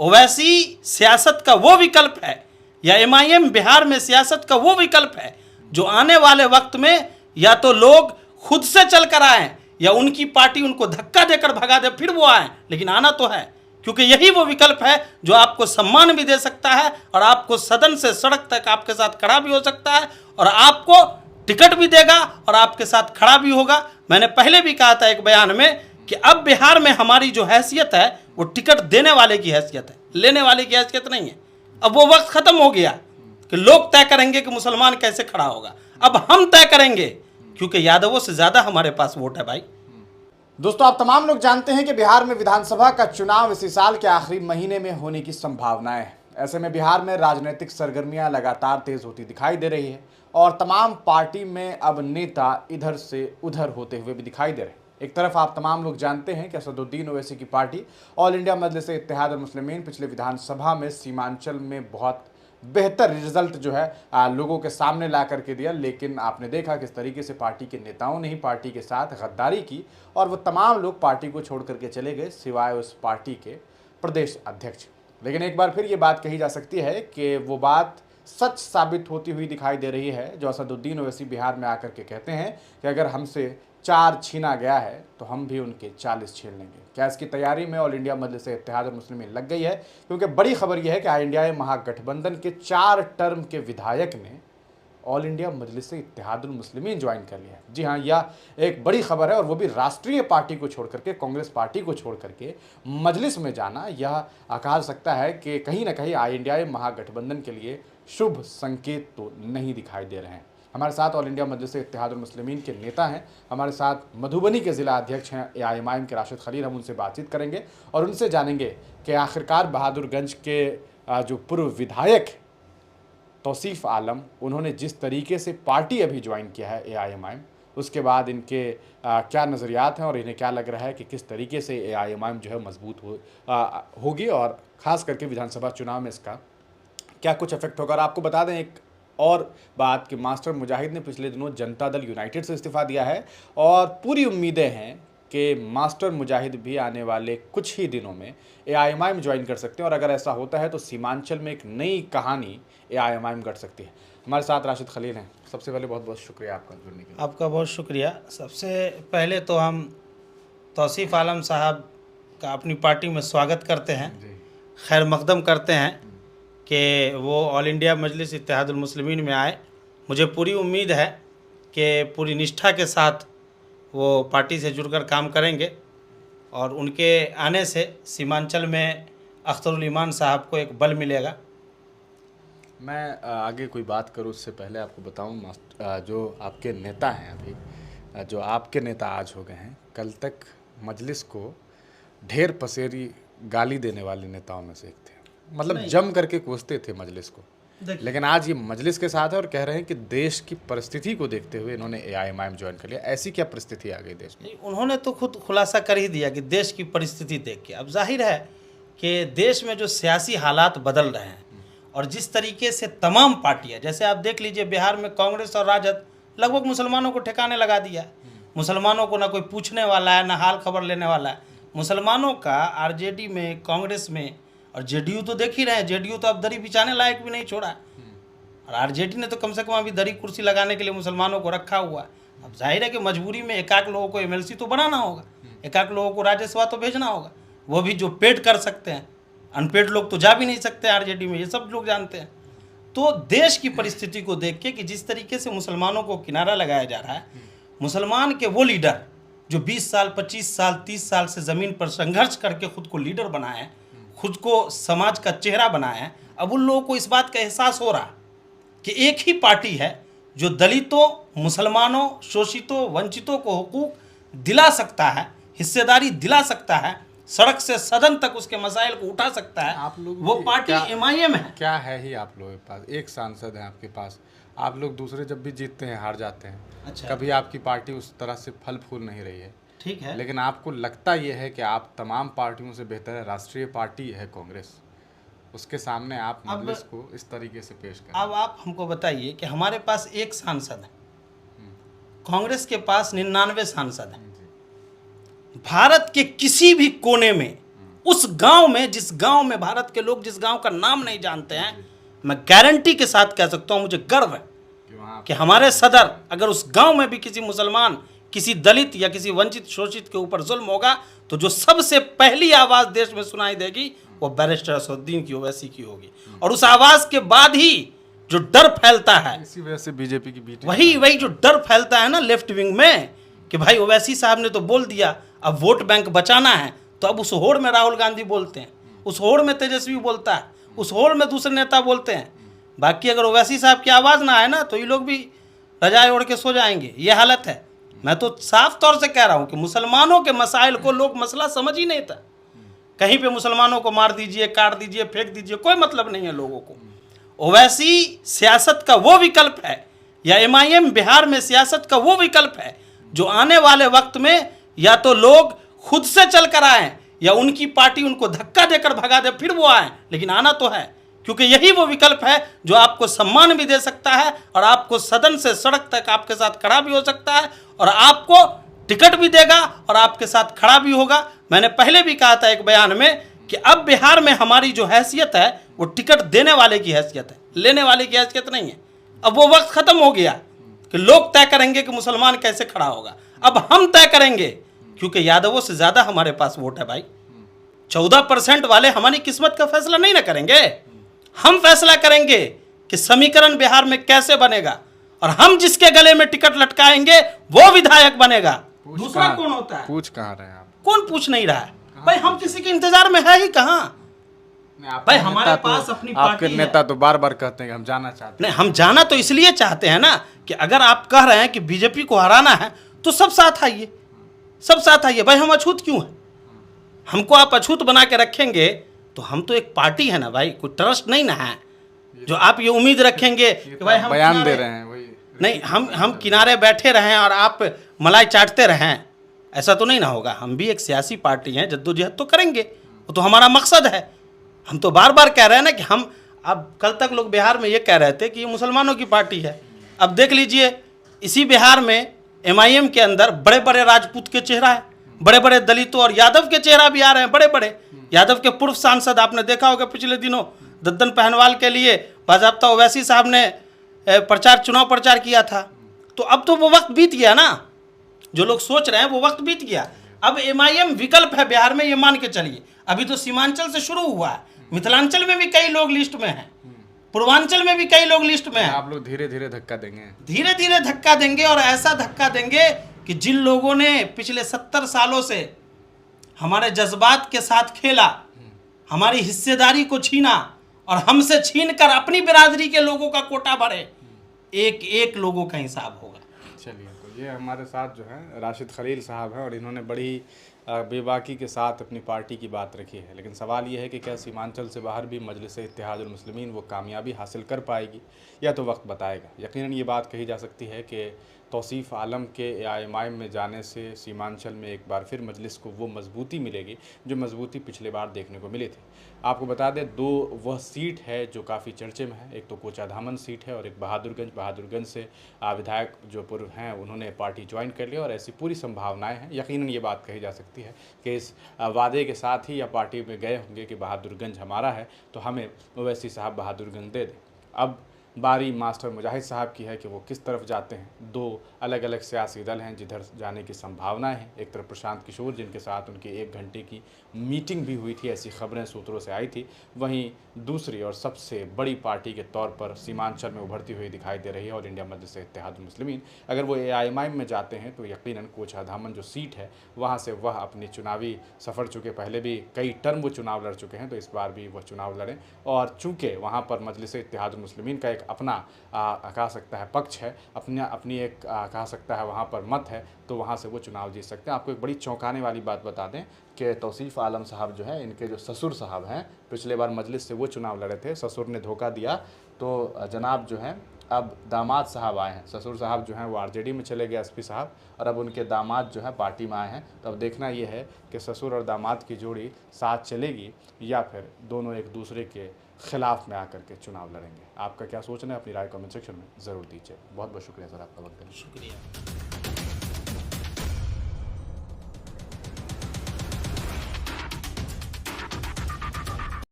ओवैसी सियासत का वो विकल्प है या एमआईएम बिहार में सियासत का वो विकल्प है जो आने वाले वक्त में या तो लोग खुद से चल कर आए या उनकी पार्टी उनको धक्का देकर भगा दे फिर वो आए, लेकिन आना तो है, क्योंकि यही वो विकल्प है जो आपको सम्मान भी दे सकता है और आपको सदन से सड़क तक आपके साथ खड़ा भी हो सकता है और आपको टिकट भी देगा और आपके साथ खड़ा भी होगा। मैंने पहले भी कहा था एक बयान में कि अब बिहार में हमारी जो हैसियत है वो टिकट देने वाले की हैसियत है, लेने वाले की हैसियत नहीं है। अब वो वक्त खत्म हो गया कि लोग तय करेंगे कि मुसलमान कैसे खड़ा होगा, अब हम तय करेंगे, क्योंकि यादवों से ज्यादा हमारे पास वोट है भाई। दोस्तों, आप तमाम लोग जानते हैं कि बिहार में विधानसभा का चुनाव इसी साल के आखिरी महीने में होने की संभावनाएं है। ऐसे में बिहार में राजनीतिक सरगर्मियां लगातार तेज होती दिखाई दे रही है और तमाम पार्टी में अब नेता इधर से उधर होते हुए भी दिखाई दे रहे हैं। एक तरफ आप तमाम लोग जानते हैं कि असदुद्दीन ओवैसी की पार्टी ऑल इंडिया मजलिस इत्तेहाद मुस्लिमीन पिछले विधानसभा में सीमांचल में बहुत बेहतर रिजल्ट जो है लोगों के सामने ला करके दिया, लेकिन आपने देखा किस तरीके से पार्टी के नेताओं ने ही पार्टी के साथ गद्दारी की और वो तमाम लोग पार्टी को छोड़ करके चले गए सिवाय उस पार्टी के प्रदेश अध्यक्ष। लेकिन एक बार फिर ये बात कही जा सकती है कि वो बात सच साबित होती हुई दिखाई दे रही है जो असदुद्दीन ओवैसी बिहार में आकर के कहते हैं कि अगर हमसे 4 छीना गया है तो हम भी उनके 40 छीन लेंगे। क्या इसकी तैयारी में ऑल इंडिया मजलिस इत्तेहाद मुस्लिमीन लग गई है? क्योंकि बड़ी खबर यह है कि ऑल इंडिया महागठबंधन के 4 टर्म के विधायक ने ऑल इंडिया मजलिस इत्तेहाद मुस्लिमीन ज्वाइन कर लिया है। जी हाँ, यह एक बड़ी खबर है और वो भी राष्ट्रीय पार्टी को छोड़ करके, कांग्रेस पार्टी को छोड़ करके मजलिस में जाना। यह कहा सकता है कि कहीं ना कहीं ऑल इंडिया महागठबंधन के लिए शुभ संकेत तो नहीं दिखाई दे रहे हैं। हमारे साथ ऑल इंडिया मजलिस इत्तेहाद मुस्लिमीन के नेता हैं, हमारे साथ मधुबनी के ज़िला अध्यक्ष हैं एआईएमआईएम के राशिद खलील। हम उनसे बातचीत करेंगे और उनसे जानेंगे कि आखिरकार बहादुरगंज के जो पूर्व विधायक तौसीफ आलम, उन्होंने जिस तरीके से पार्टी अभी ज्वाइन किया है एआईएमआईएम, उसके बाद इनके क्या नज़रियात हैं और इन्हें क्या लग रहा है कि किस तरीके से एआईएमआईएम जो है मजबूत होगी और ख़ास करके विधानसभा चुनाव में इसका क्या कुछ इफेक्ट होगा। और आपको बता दें एक और बात कि मास्टर मुजाहिद ने पिछले दिनों जनता दल यूनाइटेड से इस्तीफ़ा दिया है और पूरी उम्मीदें हैं कि मास्टर मुजाहिद भी आने वाले कुछ ही दिनों में एआईएमआईएम ज्वाइन कर सकते हैं और अगर ऐसा होता है तो सीमांचल में एक नई कहानी एआईएमआईएम घट सकती है। हमारे साथ राशिद खलील हैं। सबसे पहले बहुत बहुत शुक्रिया आपका जुड़ने के लिए। आपका बहुत शुक्रिया। सबसे पहले तो हम तौसीफ आलम साहब का अपनी पार्टी में स्वागत करते हैं, खैर मकदम करते हैं कि वो ऑल इंडिया मजलिस इत्तेहाद मुस्लिमीन में आए। मुझे पूरी उम्मीद है कि पूरी निष्ठा के साथ वो पार्टी से जुड़कर काम करेंगे और उनके आने से सीमांचल में अख्तरुल ईमान साहब को एक बल मिलेगा। मैं आगे कोई बात करूँ उससे पहले आपको बताऊँ, जो आपके नेता हैं अभी, जो आपके नेता आज हो गए हैं, कल तक मजलिस को ढेर पसेरी गाली देने वाले नेताओं में से एक थे। मतलब जम करके कोसते थे मजलिस को, लेकिन आज ये मजलिस के साथ है और कह रहे हैं कि देश की परिस्थिति को देखते हुए इन्होंने एआईएमआईएम ज्वाइन कर लिया। ऐसी क्या परिस्थिति आ गई देश में? उन्होंने तो खुद खुलासा कर ही दिया कि देश की परिस्थिति देख के अब जाहिर है कि देश में जो सियासी हालात बदल रहे हैं और जिस तरीके से तमाम पार्टियां, जैसे आप देख लीजिए बिहार में कांग्रेस और राजद लगभग मुसलमानों को ठिकाने लगा दिया है। मुसलमानों को ना कोई पूछने वाला है, ना हाल खबर लेने वाला है। मुसलमानों का आरजेडी में, कांग्रेस में और जेडीयू तो देख ही रहे हैं, जेडीयू तो अब दरी बिछाने लायक भी नहीं छोड़ा और आरजेडी ने तो कम से कम अभी दरी कुर्सी लगाने के लिए मुसलमानों को रखा हुआ। अब जाहिर है कि मजबूरी में एकाक लोगों को एमएलसी तो बनाना होगा, एकाक लोगों को राज्यसभा तो भेजना होगा, वो भी जो पेड कर सकते हैं। अनपेड लोग तो जा भी नहीं सकते आरजेडी में, ये सब लोग जानते हैं। तो देश की परिस्थिति को देख के कि जिस तरीके से मुसलमानों को किनारा लगाया जा रहा है, मुसलमान के वो लीडर जो 20 साल, 25 साल, 30 साल से ज़मीन पर संघर्ष करके खुद को लीडर बनाए हैं, खुद को समाज का चेहरा बनाए हैं, अब उन लोगों को इस बात का एहसास हो रहा कि एक ही पार्टी है जो दलितों, मुसलमानों, शोषितों, वंचितों को हुकूक दिला सकता है, हिस्सेदारी दिला सकता है, सड़क से सदन तक उसके मसाइल को उठा सकता है। आप लोग वो पार्टी एमआईएम है। क्या है ही आप लोगों के पास एक सांसद है आपके पास, आप लोग दूसरे जब भी जीतते हैं हार जाते हैं। अच्छा, कभी आपकी पार्टी उस तरह से फल फूल नहीं रही है, ठीक है, लेकिन आपको लगता यह है कि आप तमाम पार्टियों से बेहतर है, राष्ट्रीय पार्टी है कांग्रेस, उसके सामने आप मजलिस को इस तरीके से पेश करें। अब आप हमको बताइए कि हमारे पास एक सांसद है, कांग्रेस के पास 99 सांसद हैं। भारत के किसी भी कोने में उस गांव में, जिस गांव में भारत के लोग जिस गांव का नाम नहीं जानते हैं, मैं गारंटी के साथ कह सकता हूं, मुझे गर्व है कि हमारे सदर, अगर उस गांव में भी किसी मुसलमान, किसी दलित या किसी वंचित शोषित के ऊपर जुल्म होगा, तो जो सबसे पहली आवाज़ देश में सुनाई देगी वो बैरिस्टर असदुद्दीन की, ओवैसी की होगी। और उस आवाज़ के बाद ही जो डर फैलता है, इसी वजह से बीजेपी की बीटी, वही जो डर फैलता है ना लेफ्ट विंग में, कि भाई ओवैसी साहब ने तो बोल दिया, अब वोट बैंक बचाना है, तो अब उस होड़ में राहुल गांधी बोलते हैं, उस होड़ में तेजस्वी बोलता है, उस होड़ में दूसरे नेता बोलते हैं। बाकी अगर ओवैसी साहब की आवाज़ ना आए ना, तो ये लोग भी रजाई ओढ़ के सो जाएंगे। ये हालत है। मैं तो साफ तौर से कह रहा हूँ कि मुसलमानों के मसाइल को लोग मसला समझ ही नहीं था। कहीं पे मुसलमानों को मार दीजिए, काट दीजिए, फेंक दीजिए, कोई मतलब नहीं है लोगों को। ओवैसी सियासत का वो विकल्प है, या एमआईएम बिहार में सियासत का वो विकल्प है जो आने वाले वक्त में या तो लोग खुद से चल कर आए या उनकी पार्टी उनको धक्का देकर भगा दे, फिर वो आए, लेकिन आना तो है, क्योंकि यही वो विकल्प है जो आपको सम्मान भी दे सकता है और आपको सदन से सड़क तक आपके साथ खड़ा भी हो सकता है और आपको टिकट भी देगा और आपके साथ खड़ा भी होगा। मैंने पहले भी कहा था एक बयान में कि अब बिहार में हमारी जो हैसियत है वो टिकट देने वाले की हैसियत है, लेने वाले की हैसियत नहीं है। अब वो वक्त खत्म हो गया कि लोग तय करेंगे कि मुसलमान कैसे खड़ा होगा। अब हम तय करेंगे, क्योंकि यादवों से ज़्यादा हमारे पास वोट है भाई। 14% वाले हमारी किस्मत का फैसला नहीं ना करेंगे, हम फैसला करेंगे कि समीकरण बिहार में कैसे बनेगा, और हम जिसके गले में टिकट लटकाएंगे वो विधायक बनेगा। दूसरा कौन होता है? पूछ कहाँ रहे हैं आप? कौन पूछ नहीं रहा है भाई? हम किसी के इंतजार में है ही कहाँ भाई? हमारे पास अपनी पार्टी आपके नेता तो बार बार कहते हैं कि हम जाना चाहते हैं। नहीं, हम जाना तो इसलिए चाहते हैं ना कि अगर आप कह रहे हैं कि बीजेपी को हराना है तो सब साथ आइए, सब साथ आइए भाई। हम अछूत क्यों हैं? हमको आप अछूत बना के रखेंगे तो हम तो एक पार्टी है ना भाई, कोई ट्रस्ट नहीं ना है जो आप ये उम्मीद रखेंगे कि भाई हम बयान दे रहे हैं वही। नहीं, हम किनारे बैठे रहें और आप मलाई चाटते रहें, ऐसा तो नहीं ना होगा। हम भी एक सियासी पार्टी हैं, जद्दोजहद तो करेंगे, वो तो हमारा मकसद है। हम तो बार बार कह रहे हैं ना कि हम, अब कल तक लोग बिहार में ये कह रहे थे कि ये मुसलमानों की पार्टी है। अब देख लीजिए, इसी बिहार में एमआईएम के अंदर बड़े बड़े राजपूत के चेहरा है, बड़े बड़े दलितों और यादव के चेहरा भी आ रहे हैं। बड़े बड़े यादव के पूर्व सांसद आपने देखा होगा पिछले दिनों दद्दन पहनवाल के लिए बाज़ाब्ता ओवैसी साहब ने चुनाव प्रचार किया था। तो अब तो वो वक्त बीत गया ना, जो लोग सोच रहे हैं वो वक्त बीत गया। अब एमआईएम विकल्प है बिहार में, ये मान के चलिए। अभी तो सीमांचल से शुरू हुआ है, मिथिलांचल में भी कई लोग लिस्ट में हैं, पूर्वांचल में भी कई लोग लिस्ट में हैं। आप लोग धीरे धीरे धक्का देंगे, धीरे धीरे धक्का देंगे, और ऐसा धक्का देंगे कि जिन लोगों ने पिछले 70 सालों से हमारे जज्बात के साथ खेला, हमारी हिस्सेदारी को छीना और हमसे छीन कर अपनी बिरादरी के लोगों का कोटा भरे, एक एक लोगों का हिसाब होगा। चलिए, तो ये हमारे साथ जो है राशिद खलील साहब हैं और इन्होंने बड़ी बेबाकी के साथ अपनी पार्टी की बात रखी है। लेकिन सवाल ये है कि क्या सीमांचल से बाहर भी मजलिस-ए-इत्तेहादुल मुस्लिमीन वो कामयाबी हासिल कर पाएगी, या तो वक्त बताएगा। यकीनन ये बात कही जा सकती है कि तौसीफ़ आलम के एआईएमआईएम में जाने से सीमांचल में एक बार फिर मजलिस को वो मजबूती मिलेगी जो मजबूती पिछले बार देखने को मिली थी। आपको बता दें, दो वह सीट है जो काफ़ी चर्चे में है। एक तो कोचाधामन सीट है और एक बहादुरगंज से विधायक जो पूर्व हैं उन्होंने पार्टी ज्वाइन कर लिया और ऐसी पूरी संभावनाएं हैं। यकीनन ये बात कही जा सकती है कि इस वादे के साथ ही या पार्टी में गए होंगे कि बहादुरगंज हमारा है तो हमें ओवैसी साहब बहादुरगंज दे दें। अब बारी मास्टर मुजाहिद साहब की है कि वो किस तरफ जाते हैं। दो अलग अलग सियासी दल हैं जिधर जाने की संभावनाएं हैं। एक तरफ प्रशांत किशोर जिनके साथ उनकी 1 घंटे की मीटिंग भी हुई थी, ऐसी खबरें सूत्रों से आई थी। वहीं दूसरी और सबसे बड़ी पार्टी के तौर पर सीमांचल में उभरती हुई दिखाई दे रही है और इंडिया मजलिस-ए-इत्तेहादुल मुस्लिमीन, अगर वो एआईएमआईएम में जाते हैं तो यकीनन कोचाधामन जो सीट है वहाँ से वह अपनी चुनावी सफ़र, चूँकि पहले भी कई टर्म वो चुनाव लड़ चुके हैं तो इस बार भी वह चुनाव लड़ें। और चूँकि वहाँ पर मजलिस-ए-इत्तेहादुल मुस्लिमीन का अपना कहा सकता है पक्ष है, अपनी एक कहा सकता है वहाँ पर मत है, तो वहाँ से वो चुनाव जीत सकते हैं। आपको एक बड़ी चौंकाने वाली बात बता दें कि तौसीफ़ आलम साहब जो हैं, इनके जो ससुर साहब हैं, पिछले बार मजलिस से वो चुनाव लड़े थे, ससुर ने धोखा दिया तो जनाब जो हैं अब दामाद साहब आए हैं। ससुर साहब जो हैं वो आरजेडी में चले गए, एसपी साहब, और अब उनके दामाद जो हैं पार्टी में आए हैं। तो अब देखना ये है कि ससुर और दामाद की जोड़ी साथ चलेगी या फिर दोनों एक दूसरे के खिलाफ में आकर के चुनाव लड़ेंगे। आपका क्या सोचना है? अपनी राय कमेंट सेक्शन में ज़रूर दीजिए। बहुत बहुत शुक्रिया सर आपका वक्त देने। शुक्रिया।